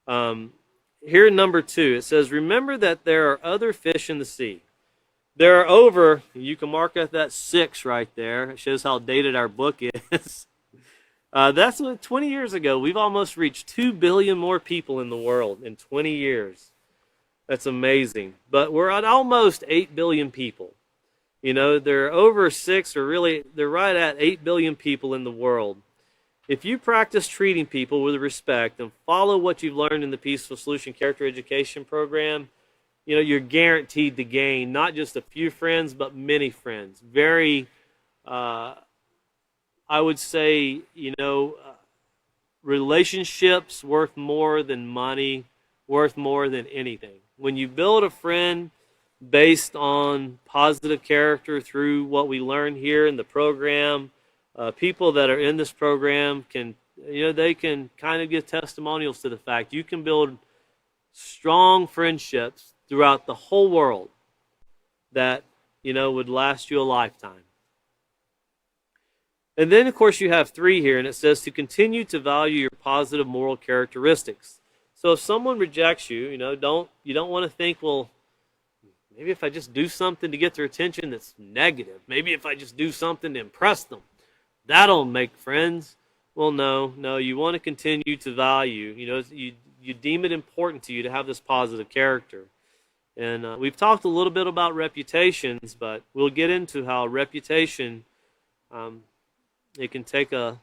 Here in number 2, it says, remember that there are other fish in the sea. There are over, you can mark out that 6 right there. It shows how dated our book is. That's what 20 years ago. We've almost reached 2 billion more people in the world in 20 years. That's amazing. But we're at almost 8 billion people. You know, there are over 6, or really, they're right at 8 billion people in the world. If you practice treating people with respect and follow what you've learned in the Peaceful Solution Character Education Program, you know, you're guaranteed to gain not just a few friends, but many friends. Very, I would say, you know, relationships worth more than money, worth more than anything. When you build a friend based on positive character through what we learn here in the program, people that are in this program can, you know, they can kind of give testimonials to the fact you can build strong friendships throughout the whole world that, you know, would last you a lifetime. And then, of course, you have 3 here, and it says to continue to value your positive moral characteristics. So if someone rejects you, you know, you don't want to think, well, maybe if I just do something to get their attention that's negative. Maybe if I just do something to impress them, that'll make friends. Well, no, you want to continue to value. You know, you deem it important to you to have this positive character. And we've talked a little bit about reputations, but we'll get into how reputation, it can take a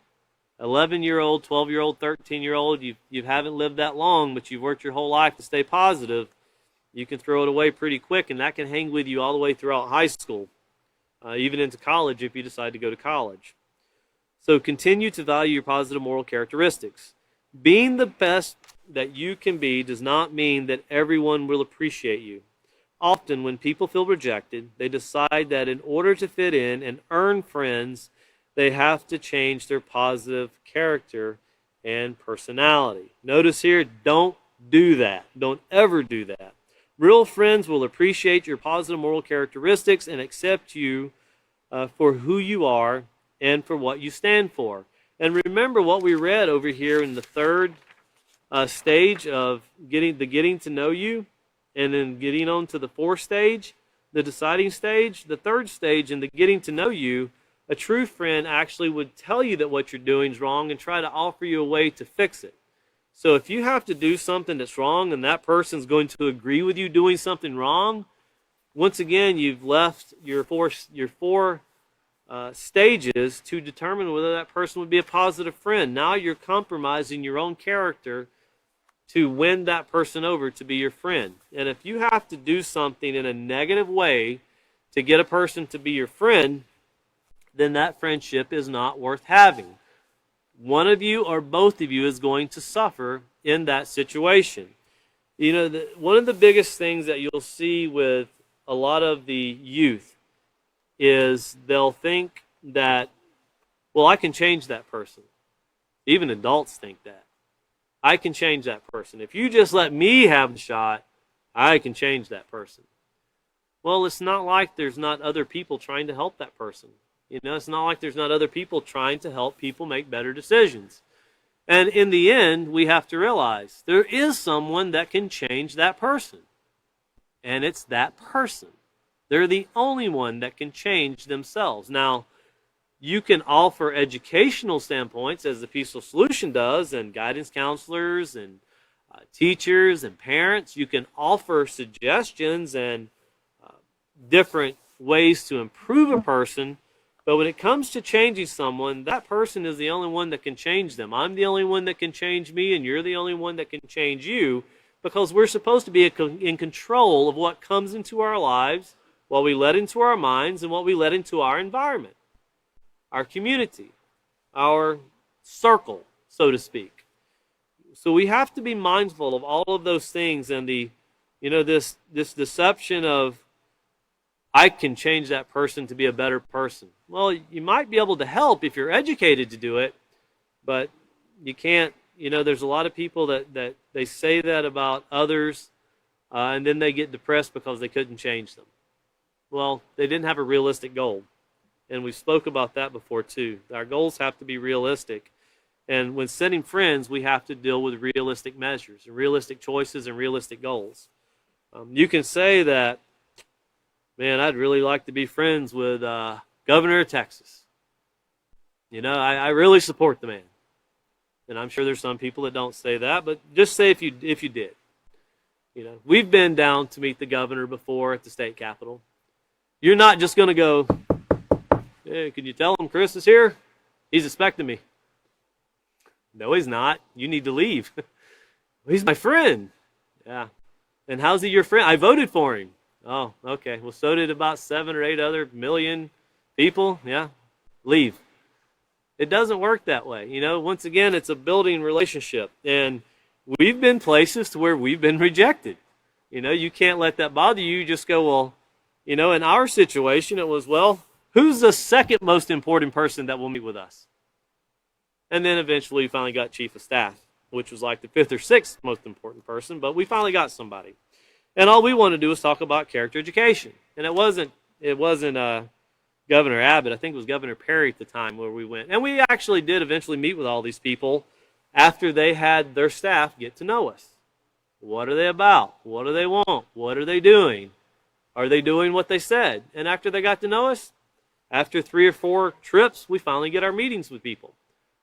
11-year-old, 12-year-old, 13-year-old. You haven't lived that long, but you've worked your whole life to stay positive. You can throw it away pretty quick, and that can hang with you all the way throughout high school, even into college if you decide to go to college. So continue to value your positive moral characteristics. Being the best that you can be does not mean that everyone will appreciate you. Often when people feel rejected, they decide that in order to fit in and earn friends, they have to change their positive character and personality. Notice here, don't do that. Don't ever do that. Real friends will appreciate your positive moral characteristics and accept you for who you are and for what you stand for. And remember what we read over here in the 3rd stage of getting to know you, and then getting on to the 4th stage, the deciding stage. The 3rd stage in the getting to know you, a true friend actually would tell you that what you're doing is wrong and try to offer you a way to fix it. So if you have to do something that's wrong and that person's going to agree with you doing something wrong, once again, you've left your four stages to determine whether that person would be a positive friend. Now you're compromising your own character to win that person over to be your friend. And if you have to do something in a negative way to get a person to be your friend, then that friendship is not worth having. One of you or both of you is going to suffer in that situation. You know, one of the biggest things that you'll see with a lot of the youth is they'll think that, well, I can change that person. Even adults think that. I can change that person. If you just let me have the shot, I can change that person. Well, it's not like there's not other people trying to help that person. You know, it's not like there's not other people trying to help people make better decisions. And in the end, we have to realize there is someone that can change that person. And it's that person. They're the only one that can change themselves. Now, you can offer educational standpoints, as the Peaceful Solution does, and guidance counselors and teachers and parents. You can offer suggestions and different ways to improve a person. But when it comes to changing someone, that person is the only one that can change them. I'm the only one that can change me, and you're the only one that can change you, because we're supposed to be in control of what comes into our lives, what we let into our minds, and what we let into our environment, our community, our circle, so to speak. So we have to be mindful of all of those things, and this deception of, I can change that person to be a better person. Well, you might be able to help if you're educated to do it, but you can't. There's a lot of people that they say that about others, and then they get depressed because they couldn't change them. Well, they didn't have a realistic goal. And we spoke about that before too. Our goals have to be realistic. And when setting friends, we have to deal with realistic measures, and realistic choices, and realistic goals. You can say that, man, I'd really like to be friends with Governor of Texas. I really support the man. And I'm sure there's some people that don't say that, but just say if you did. We've been down to meet the governor before at the state capitol. You're not just going to go, hey, can you tell him Chris is here? He's expecting me. No, he's not. You need to leave. He's my friend. Yeah. And how's he your friend? I voted for him. Oh, okay. Well, so did about 7 or 8 other million people. Yeah. Leave. It doesn't work that way. Once again, it's a building relationship. And we've been places to where we've been rejected. You can't let that bother you. You just go, well, in our situation, it was, well, who's the second most important person that will meet with us? And then eventually we finally got chief of staff, which was like the 5th or 6th most important person, but we finally got somebody. And all we want to do is talk about character education. And it wasn't Governor Abbott. I think it was Governor Perry at the time where we went. And we actually did eventually meet with all these people after they had their staff get to know us. What are they about? What do they want? What are they doing? Are they doing what they said? And after they got to know us, after 3 or 4 trips, we finally get our meetings with people.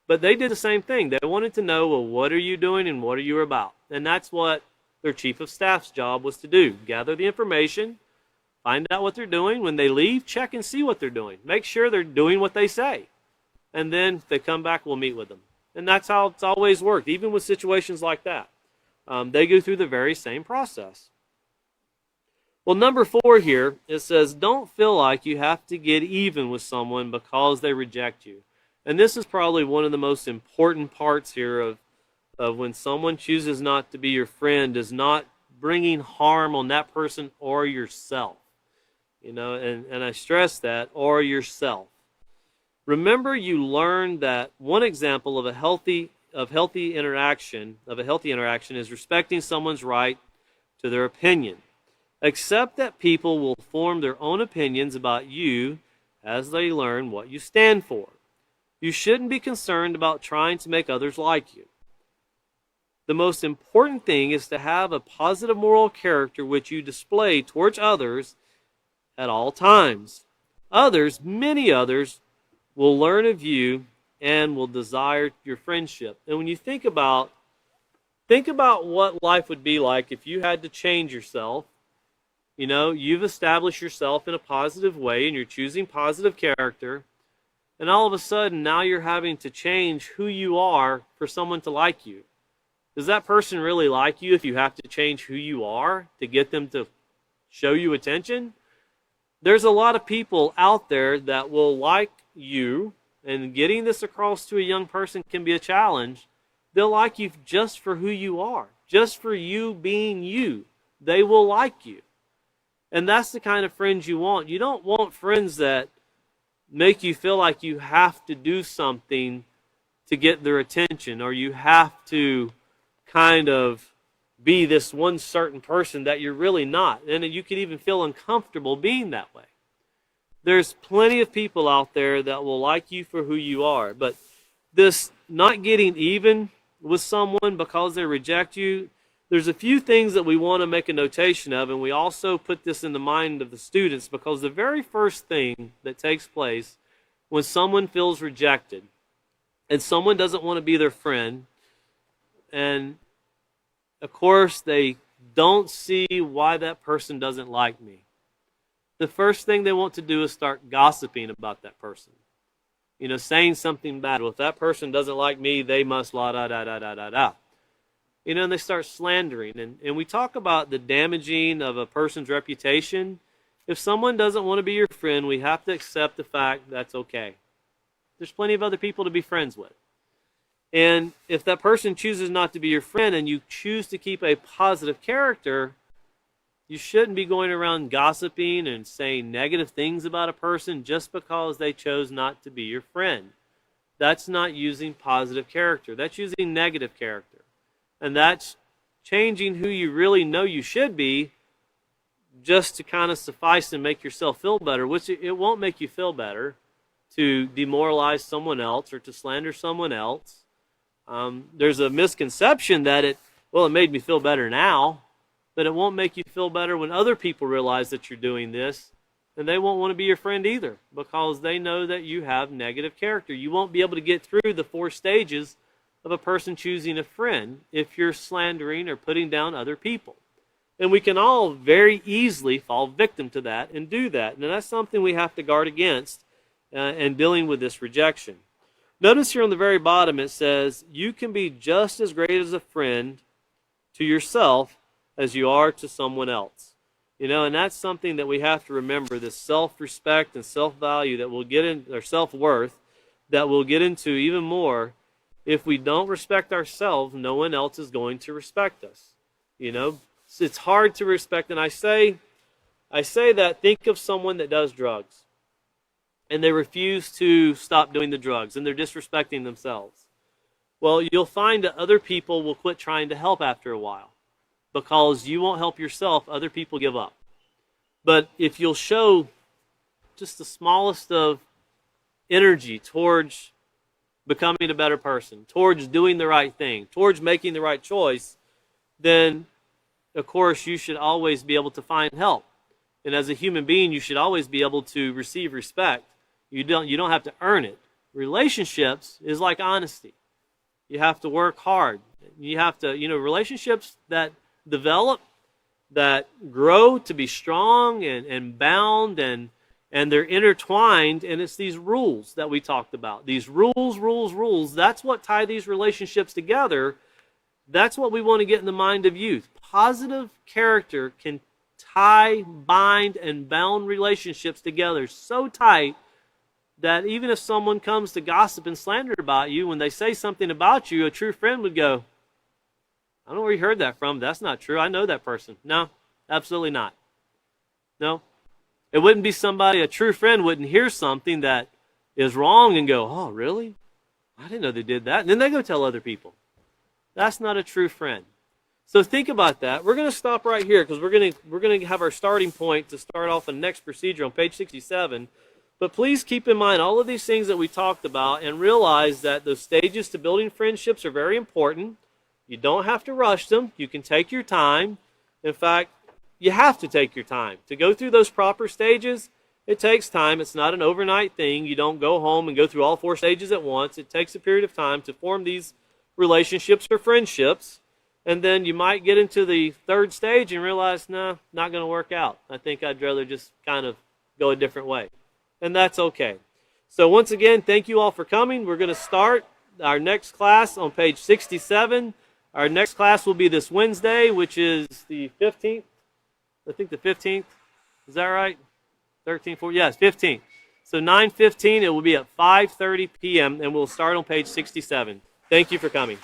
But they did the same thing. They wanted to know, well, what are you doing and what are you about? And that's what their chief of staff's job was to do. Gather the information, find out what they're doing. When they leave, check and see what they're doing. Make sure they're doing what they say. And then if they come back, we'll meet with them. And that's how it's always worked, even with situations like that. They go through the very same process. Well, number 4 here, it says, don't feel like you have to get even with someone because they reject you. And this is probably one of the most important parts here of when someone chooses not to be your friend, is not bringing harm on that person or yourself. And I stress that, or yourself. Remember, you learned that one example of a healthy interaction is respecting someone's right to their opinion. Accept that people will form their own opinions about you as they learn what you stand for. You shouldn't be concerned about trying to make others like you. The most important thing is to have a positive moral character which you display towards others at all times. Many others, will learn of you and will desire your friendship. And when you think about what life would be like if you had to change yourself. You've established yourself in a positive way and you're choosing positive character. And all of a sudden, now you're having to change who you are for someone to like you. Does that person really like you if you have to change who you are to get them to show you attention? There's a lot of people out there that will like you, and getting this across to a young person can be a challenge. They'll like you just for who you are, just for you being you. They will like you. And that's the kind of friends you want. You don't want friends that make you feel like you have to do something to get their attention, or you have to kind of be this one certain person that you're really not. And you can even feel uncomfortable being that way. There's plenty of people out there that will like you for who you are. But this not getting even with someone because they reject you, there's a few things that we want to make a notation of, and we also put this in the mind of the students, because the very first thing that takes place when someone feels rejected and someone doesn't want to be their friend, and of course they don't see why that person doesn't like me, the first thing they want to do is start gossiping about that person. Saying something bad. Well, if that person doesn't like me, they must la da da da da da da. And they start slandering. And we talk about the damaging of a person's reputation. If someone doesn't want to be your friend, we have to accept the fact that's okay. There's plenty of other people to be friends with. And if that person chooses not to be your friend and you choose to keep a positive character, you shouldn't be going around gossiping and saying negative things about a person just because they chose not to be your friend. That's not using positive character. That's using negative character. And that's changing who you really know you should be just to kind of suffice and make yourself feel better, which it won't make you feel better to demoralize someone else or to slander someone else. There's a misconception that it made me feel better now, but it won't make you feel better when other people realize that you're doing this, and they won't want to be your friend either because they know that you have negative character. You won't be able to get through the 4 stages of a person choosing a friend if you're slandering or putting down other people. And we can all very easily fall victim to that and do that. And that's something we have to guard against in dealing with this rejection. Notice here on the very bottom it says, you can be just as great as a friend to yourself as you are to someone else. And that's something that we have to remember, this self-respect and self-value that we'll get in, or self-worth, that we'll get into even more. If we don't respect ourselves, no one else is going to respect us. It's hard to respect, and I say that, think of someone that does drugs, and they refuse to stop doing the drugs, and they're disrespecting themselves. Well, you'll find that other people will quit trying to help after a while. Because you won't help yourself, other people give up. But if you'll show just the smallest of energy towards becoming a better person, towards doing the right thing, towards making the right choice, then, of course, you should always be able to find help. And as a human being, you should always be able to receive respect. You don't have to earn it. Relationships is like honesty. You have to work hard. You have to, relationships that develop, that grow to be strong and bound, and they're intertwined, and it's these rules that we talked about. These rules, that's what tie these relationships together. That's what we want to get in the mind of youth. Positive character can tie, bind, and bound relationships together so tight that even if someone comes to gossip and slander about you, when they say something about you, a true friend would go, I don't know where you heard that from. That's not true. I know that person. No, absolutely not. No. It wouldn't be somebody, a true friend wouldn't hear something that is wrong and go, oh, really? I didn't know they did that. And then they go tell other people. That's not a true friend. So think about that. We're going to stop right here because we're going to have our starting point to start off the next procedure on page 67. But please keep in mind all of these things that we talked about and realize that those stages to building friendships are very important. You don't have to rush them. You can take your time. In fact, you have to take your time. To go through those proper stages, it takes time. It's not an overnight thing. You don't go home and go through all 4 stages at once. It takes a period of time to form these relationships or friendships. And then you might get into the 3rd stage and realize, no, not going to work out. I think I'd rather just kind of go a different way. And that's okay. So once again, thank you all for coming. We're going to start our next class on page 67. Our next class will be this Wednesday, which is the 15th. I think the 15th. Is that right? 13th, 14th? Yes, 15th. So 9:15, it will be at 5:30 p.m., and we'll start on page 67. Thank you for coming.